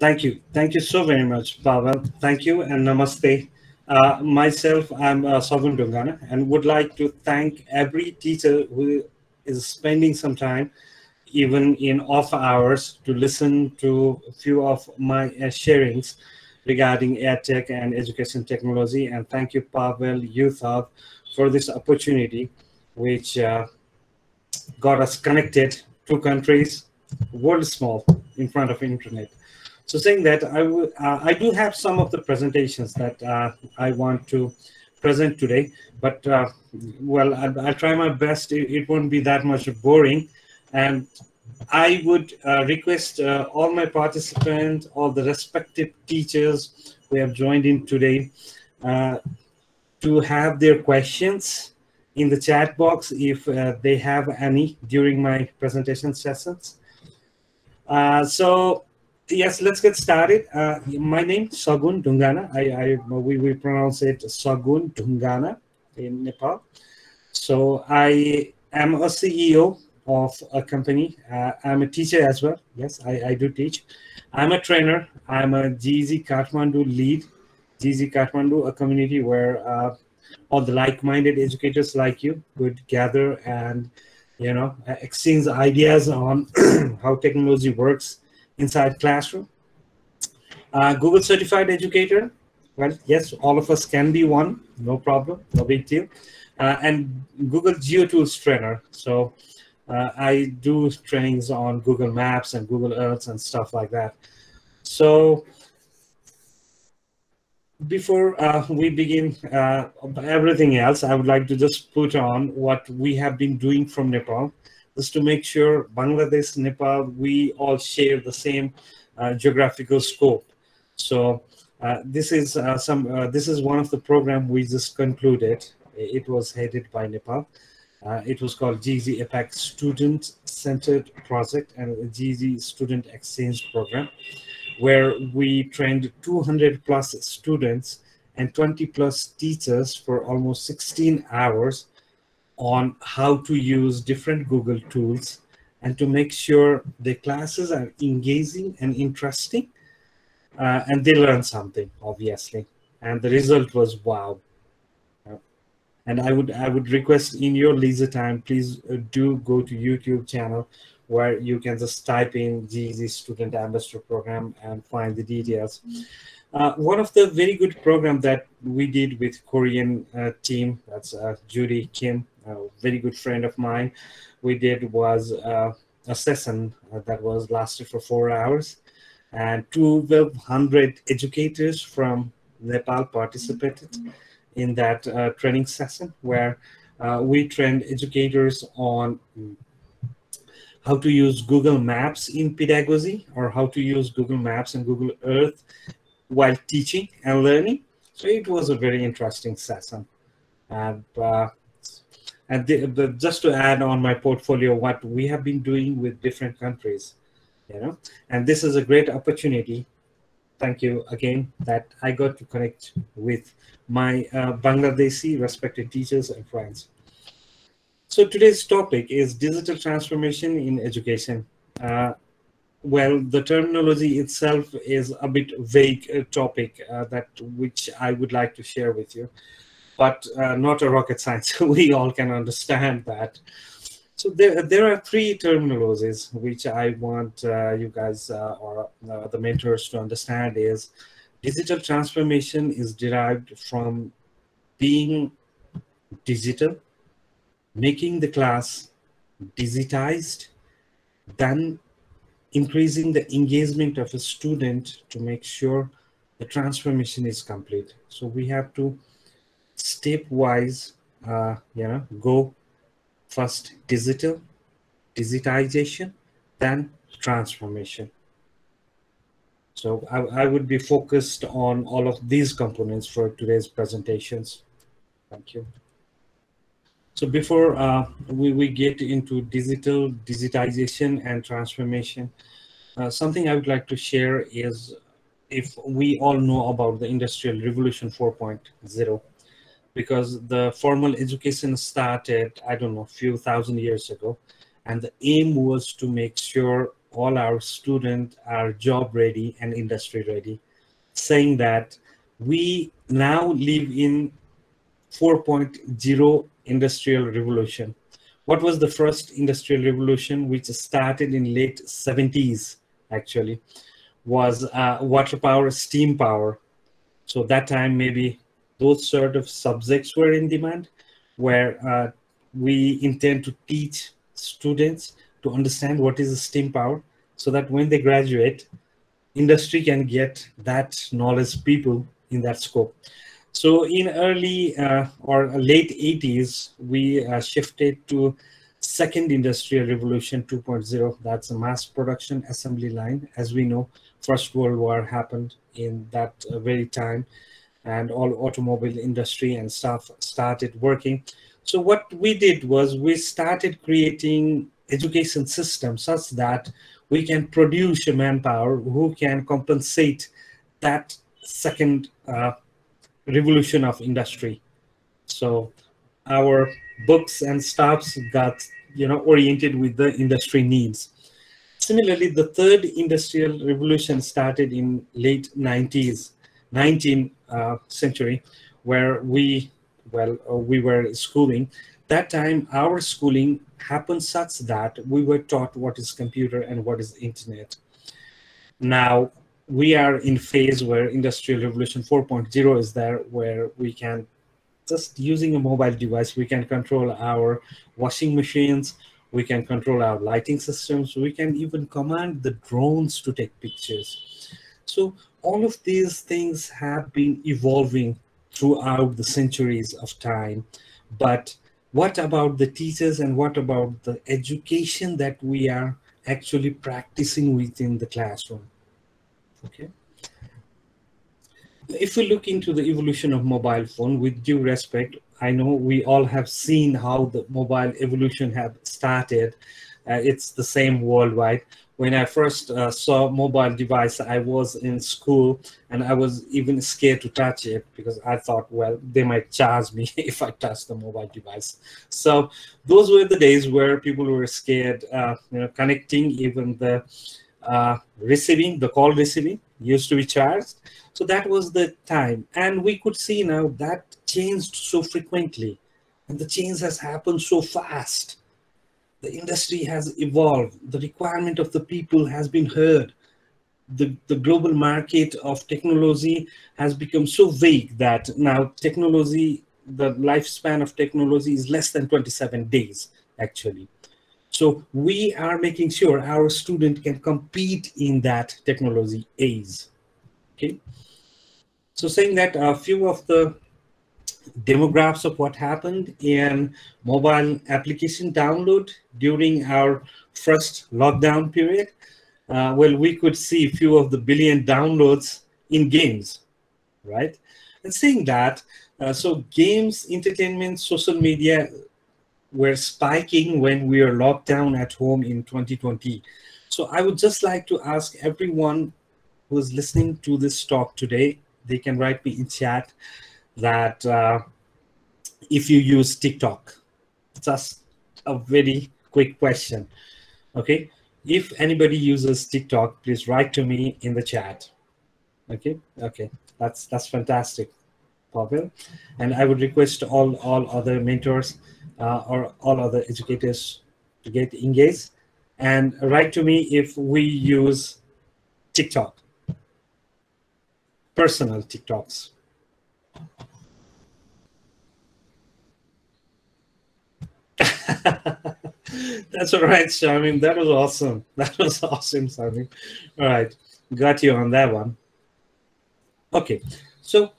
Thank you so very much, Pavel. Thank you and namaste. Myself, I'm Sagun Dungana and would like to thank every teacher who is spending some time, even in off hours, to listen to a few of my sharings regarding EdTech and education technology. And thank you, Pavel, Youth Hub, for this opportunity, which got us connected. Two countries, world small, in front of internet. So saying that, I do have some of the presentations that I want to present today, but well, I'll try my best. It won't be that much boring, and I would request all my participants, all the respective teachers who have joined in today, uh, to have their questions in the chat box if they have any during my presentation sessions. So yes, let's get started. My name is Sagun Dungana. We pronounce it Sagun Dungana in Nepal. So I am a CEO of a company. I'm a teacher as well. Yes, I do teach. I'm a trainer. I'm a GZ Kathmandu lead. GZ Kathmandu, a community where all the like-minded educators like you could gather and exchange ideas on how technology works inside classroom. Google certified educator. Well, yes, all of us can be one. No problem. No big deal. And Google GeoTools trainer. So I do trainings on Google Maps and Google Earth and stuff like that. So before we begin everything else, I would like to just put on what we have been doing from Nepal, just to make sure Bangladesh, Nepal, we all share the same geographical scope. So this is one of the program we just concluded. It was headed by Nepal. It was called GZ APAC Student Centered Project and a GZ Student Exchange Program, where we trained 200 plus students and 20 plus teachers for almost 16 hours on how to use different Google tools and to make sure the classes are engaging and interesting, and they learn something, obviously. And the result was wow. And I would request in your leisure time, please do go to YouTube channel where you can just type in GZ Student Ambassador Program and find the details. One of the very good program that we did with Korean team, that's Judy Kim, a very good friend of mine, we did was a session that was lasted for 4 hours, and 1,200 educators from Nepal participated in that training session, where we trained educators on how to use Google Maps in pedagogy, or how to use Google Maps and Google Earth while teaching and learning. So it was a very interesting session. And just to add on my portfolio, what we have been doing with different countries, and this is a great opportunity. Thank you again that I got to connect with my Bangladeshi respected teachers and friends. So today's topic is digital transformation in education. Well, the terminology itself is a bit vague topic which I would like to share with you, but not a rocket science. We all can understand that. So there are three terminologies which I want you guys or the mentors to understand. Is digital transformation is derived from being digital, making the class digitized, then increasing the engagement of a student to make sure the transformation is complete. So we have to stepwise, go first digitization, then transformation. So I would be focused on all of these components for today's presentations. Thank you. So before we get into digitization and transformation, something I would like to share is, if we all know about the Industrial Revolution 4.0, because the formal education started, I don't know, a few thousand years ago, and the aim was to make sure all our students are job ready and industry ready, saying that we now live in 4.0 industrial revolution. What was the first industrial revolution, which started in late 70s actually, was water power, steam power. So that time maybe those sort of subjects were in demand, where we intend to teach students to understand what is steam power, so that when they graduate, industry can get that knowledge people in that scope. So in early or late 80s, we shifted to second industrial revolution 2.0. That's a mass production assembly line. As we know, First World War happened in that very time, and all automobile industry and stuff started working. So what we did was we started creating education systems such that we can produce a manpower who can compensate that second revolution of industry. So our books and stuffs got oriented with the industry needs. Similarly, the third industrial revolution started in late 19th century, where we were schooling. That time, our schooling happened such that we were taught what is computer and what is internet. Now we are in phase where industrial revolution 4.0 is there, where we can, just using a mobile device, we can control our washing machines, we can control our lighting systems, we can even command the drones to take pictures. So all of these things have been evolving throughout the centuries of time. But what about the teachers, and what about the education that we are actually practicing within the classroom? Okay. If we look into the evolution of mobile phone, with due respect, I know we all have seen how the mobile evolution have started. It's the same worldwide. When I first saw mobile device, I was in school and I was even scared to touch it, because I thought, well, they might charge me if I touch the mobile device. So those were the days where people were scared, connecting, even the receiving, the call receiving used to be charged. So that was the time. And we could see now that changed so frequently, and the change has happened so fast. The industry has evolved. The requirement of the people has been heard. The global market of technology has become so vague that now technology, the lifespan of technology is less than 27 days, actually. So we are making sure our student can compete in that technology age. Okay. So saying that, a few of the demographics of what happened in mobile application download during our first lockdown period. Well, we could see a few of the billion downloads in games, right? And saying that, so games, entertainment, social media were spiking when we were locked down at home in 2020. So I would just like to ask everyone who is listening to this talk today, they can write me in chat that if you use TikTok. Just a very quick question. Okay, if anybody uses TikTok, please write to me in the chat. Okay, that's fantastic, Pavel. And I would request all other mentors or all other educators to get engaged and write to me if we use TikTok, personal TikToks. That's all right, Shamim. That was awesome. That was awesome, Shamim. All right, got you on that one. Okay, so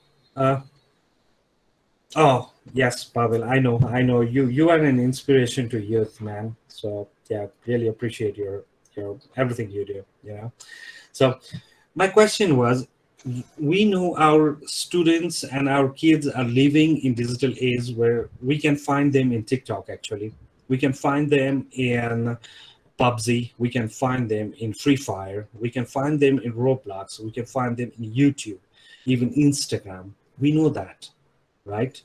oh yes, Pavel, I know you are an inspiration to youth, man. So yeah, really appreciate your everything you do. So my question was, we know our students and our kids are living in digital age where we can find them in TikTok. Actually, we can find them in PUBG, we can find them in Free Fire, we can find them in Roblox, we can find them in YouTube, even Instagram. We know that, right?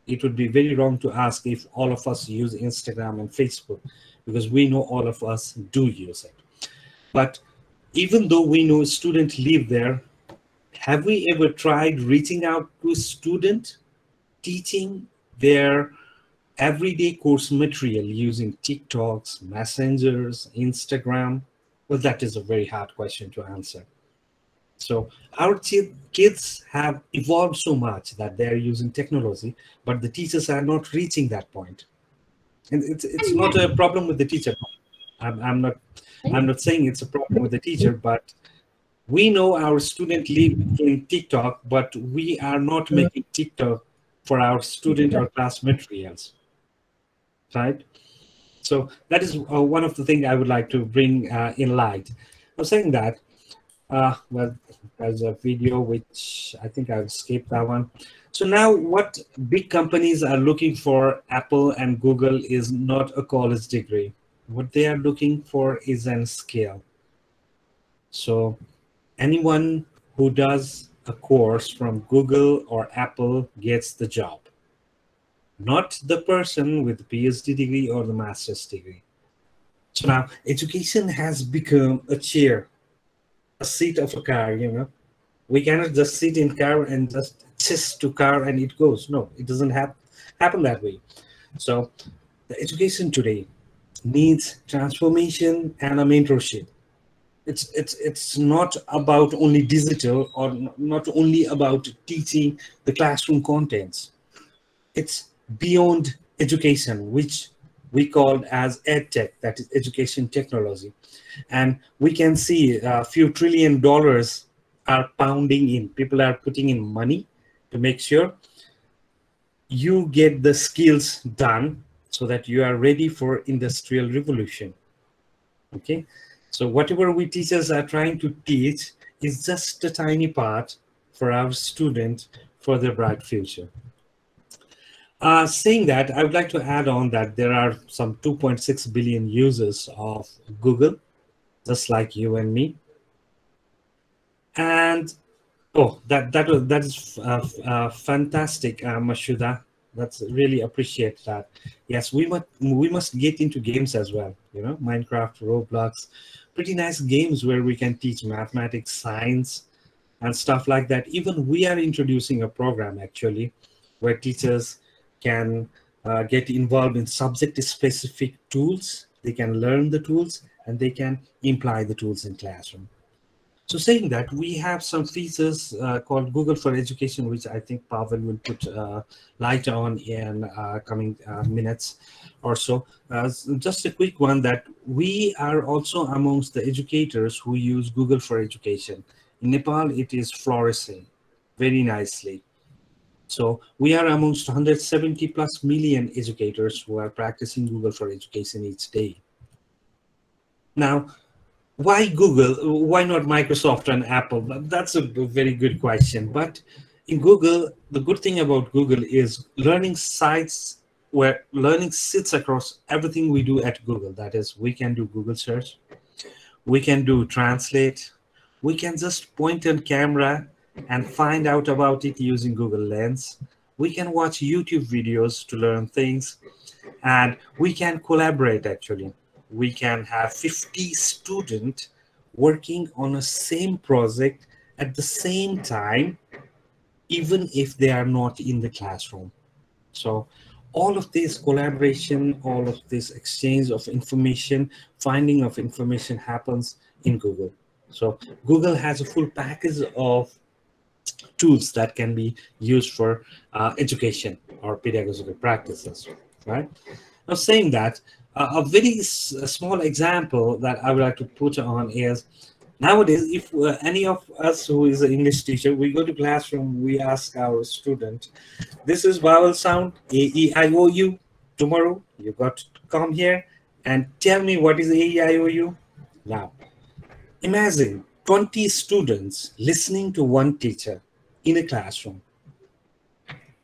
It would be very wrong to ask if all of us use Instagram and Facebook, because we know all of us do use it. But even though we know students live there, have we ever tried reaching out to a student, teaching their everyday course material using TikToks, Messengers, Instagram? Well, that is a very hard question to answer. So our kids have evolved so much that they're using technology, but the teachers are not reaching that point. And it's not a problem with the teacher. I'm not saying it's a problem with the teacher, but we know our student live in TikTok, but we are not making TikTok for our student or class materials, right? So that is one of the things I would like to bring in light. I'm saying that, well, there's a video which I think I've skipped that one. So now what big companies are looking for Apple and Google is not a college degree. What they are looking for is an skill. So anyone who does a course from Google or Apple gets the job, not the person with the PhD degree or the master's degree. So now education has become a chair, a seat of a car, you know. We cannot just sit in car and just to car and it goes. No, it doesn't happen that way. So the education today needs transformation and a mentorship. It's not about only digital or not only about teaching the classroom contents. It's beyond education, which we call as edtech, that is education technology. And we can see a few $1 trillion are pounding in. People are putting in money to make sure you get the skills done so that you are ready for industrial revolution. Okay, so whatever we teachers are trying to teach is just a tiny part for our student for their bright future. Saying that, I would like to add on that there are some 2.6 billion users of Google, just like you and me. And oh, that is fantastic, Mashuda. That's really appreciate that. Yes, we must get into games as well. You know, Minecraft, Roblox, pretty nice games where we can teach mathematics, science, and stuff like that. Even we are introducing a program actually where teachers can get involved in subject-specific tools. They can learn the tools and they can imply the tools in classroom. So saying that, we have some features called Google for Education, which I think Pavel will put light on in coming minutes or so. Just a quick one that we are also amongst the educators who use Google for Education. In Nepal, it is flourishing very nicely. So we are amongst 170 plus million educators who are practicing Google for Education each day. Now, why Google? Why not Microsoft and Apple? That's a very good question. But in Google, the good thing about Google is learning sites where learning sits across everything we do at Google. That is, we can do Google search, we can do translate, we can just point on camera and find out about it using Google Lens. We can watch YouTube videos to learn things, and we can collaborate actually. We can have 50 students working on a same project at the same time, even if they are not in the classroom. So all of this collaboration, all of this exchange of information, finding of information happens in Google. So Google has a full package of tools that can be used for education or pedagogical practices, right? Now, saying that, a very small example that I would like to put on is nowadays, if any of us who is an English teacher, we go to classroom, we ask our student, this is vowel sound, A-E-I-O-U. Tomorrow, you got to come here and tell me what is A-E-I-O-U. Now, imagine 20 students listening to one teacher in a classroom.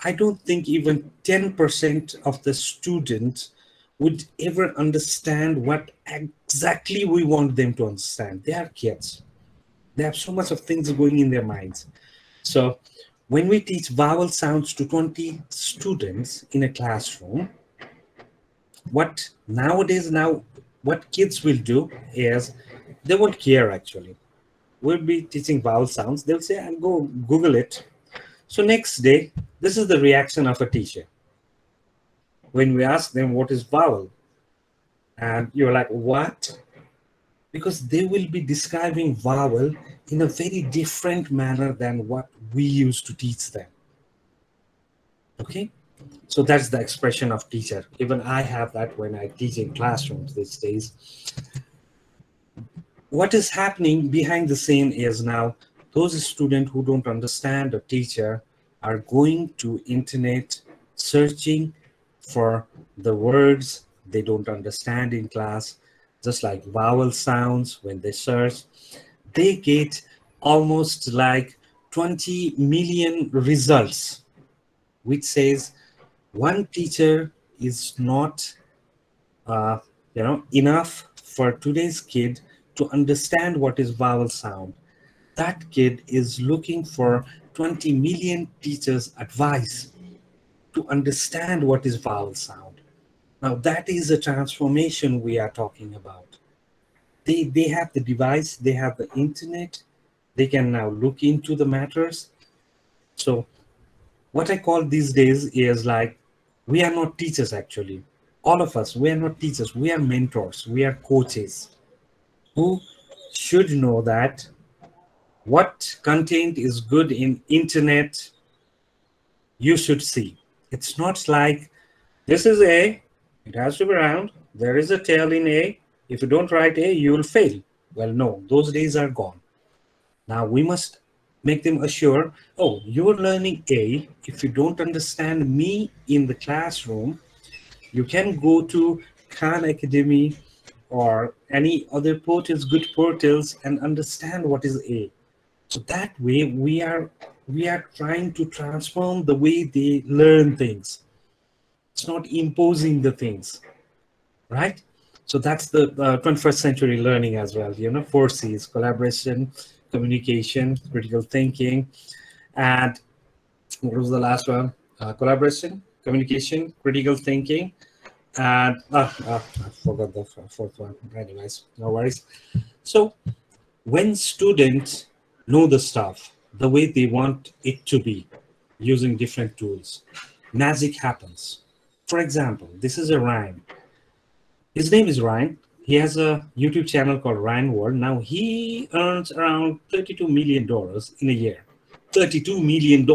I don't think even 10% of the students would ever understand what exactly we want them to understand. They are kids. They have so much of things going in their minds. So when we teach vowel sounds to 20 students in a classroom, what kids will do is They won't care actually. We'll be teaching vowel sounds. They'll say, I'll go Google it. So next day, this is the reaction of a teacher. When we ask them what is vowel, and you're like, what? Because they will be describing vowel in a very different manner than what we used to teach them. Okay? So that's the expression of teacher. Even I have that when I teach in classrooms these days. What is happening behind the scene is now those students who don't understand a teacher are going to internet searching for the words they don't understand in class, just like vowel sounds. When they search, they get almost like 20 million results, which says one teacher is not enough for today's kid to understand what is vowel sound. That kid is looking for 20 million teachers' advice to understand what is vowel sound. Now that is a transformation we are talking about. They have the device, they have the internet, they can now look into the matters. So what I call these days is like, we are not teachers actually. All of us, we are not teachers, we are mentors, we are coaches who should know that what content is good in internet, you should see. It's not like this is A, it has to be round, there is a tail in A, if you don't write A, you will fail. Well, no, those days are gone. Now we must make them assure, oh, you're learning A. If you don't understand me in the classroom, you can go to Khan Academy or any other portals, good portals, and understand what is A. So that way we are trying to transform the way they learn things. It's not imposing the things, right? So that's the 21st century learning as well. 4C's: collaboration, communication, critical thinking, and what was the last one? Collaboration, communication, critical thinking, and I forgot the fourth one. Anyways, no worries. So when students know the stuff the way they want it to be, using different tools, magic happens. For example, this is a Ryan. His name is Ryan. He has a YouTube channel called Ryan World. Now he earns around $32 million in a year. $32 million.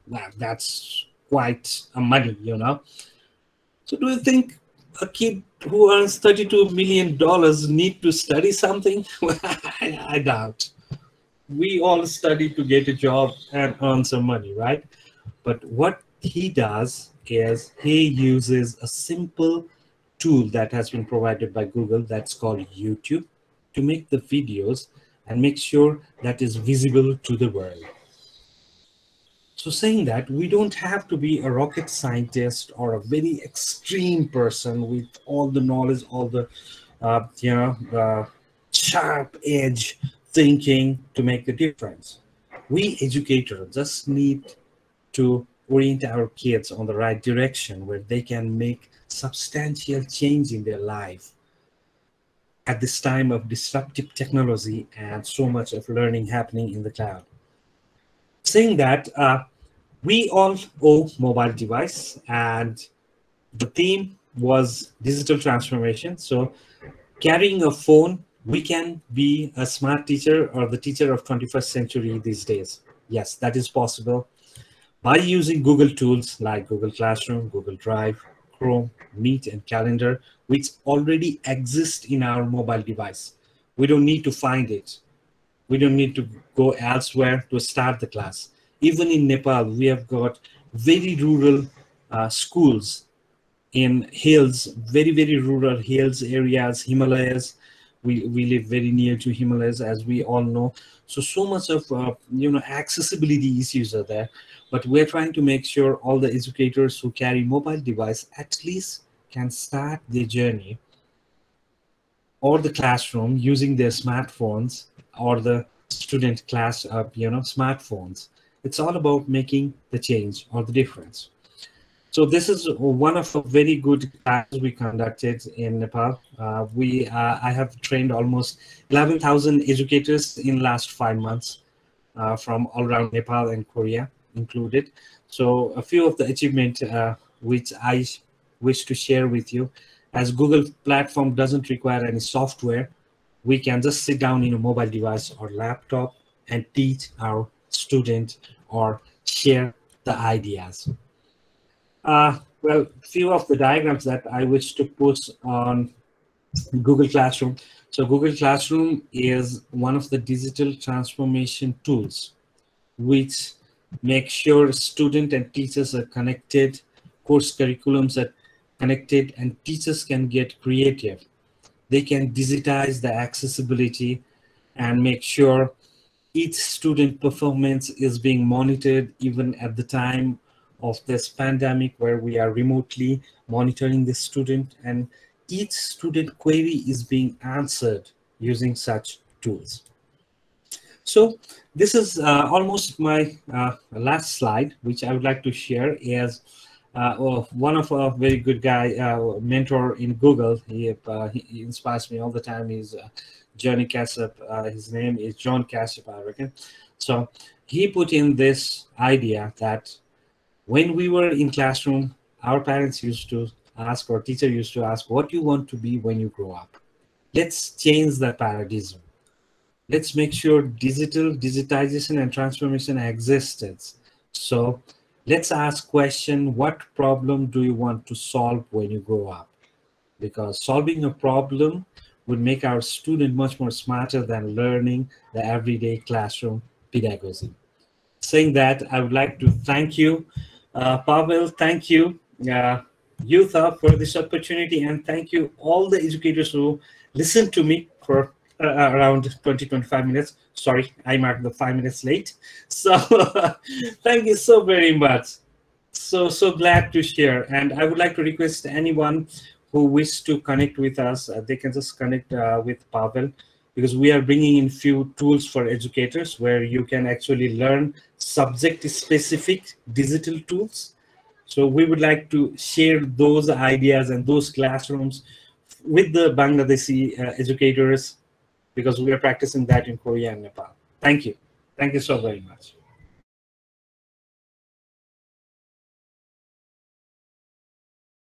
Wow, that's quite a money, So do you think a kid who earns $32 million need to study something? I doubt. We all study to get a job and earn some money, right? But what he does is he uses a simple tool that has been provided by Google that's called YouTube to make the videos and make sure that is visible to the world. So saying that, we don't have to be a rocket scientist or a very extreme person with all the knowledge, all the sharp edge thinking to make a difference. We educators just need to orient our kids on the right direction where they can make substantial change in their life at this time of disruptive technology and so much of learning happening in the cloud. Saying that, we all own mobile device, and the theme was digital transformation. So carrying a phone, we can be a smart teacher or the teacher of 21st century these days. Yes, that is possible by using Google tools like Google Classroom, Google Drive, Chrome, Meet, and Calendar, which already exist in our mobile device. We don't need to find it. We don't need to go elsewhere to start the class. Even in Nepal, we have got very rural schools in hills, very, very rural hills areas, Himalayas. We live very near to Himalayas, as we all know. So much of accessibility issues are there. But we're trying to make sure all the educators who carry mobile device at least can start their journey or the classroom using their smartphones or the student class smartphones. It's all about making the change or the difference. So this is one of the very good classes we conducted in Nepal. I have trained almost 11,000 educators in last 5 months from all around Nepal and Korea included. So a few of the achievements which I wish to share with you, as Google platform doesn't require any software, we can just sit down in a mobile device or laptop and teach our student or share the ideas. Well, few of the diagrams that I wish to put on Google Classroom. So Google Classroom is one of the digital transformation tools which make sure student and teachers are connected, course curriculums are connected, and teachers can get creative. They can digitize the accessibility and make sure each student performance is being monitored even at the time of this pandemic where we are remotely monitoring the student, and each student query is being answered using such tools. So this is almost my last slide, which I would like to share is one of a very good guy, mentor in Google. He inspires me all the time. He's Johnny Cassup. His name is John Cassup, I reckon. So he put in this idea that when we were in classroom, our parents used to ask, or teacher used to ask, what you want to be when you grow up. Let's change the paradigm. Let's make sure digitization and transformation exists. So let's ask question, what problem do you want to solve when you grow up? Because solving a problem would make our student much more smarter than learning the everyday classroom pedagogy. Saying that, I would like to thank you, Pavel, thank you, Yutha, for this opportunity, and thank you all the educators who listened to me for around 20-25 minutes. Sorry, I marked the 5 minutes late. So thank you so very much. So glad to share. And I would like to request anyone who wish to connect with us, they can just connect with Pavel, because we are bringing in few tools for educators where you can actually learn subject-specific digital tools. So we would like to share those ideas and those classrooms with the Bangladeshi educators, because we are practicing that in Korea and Nepal. Thank you. Thank you so very much.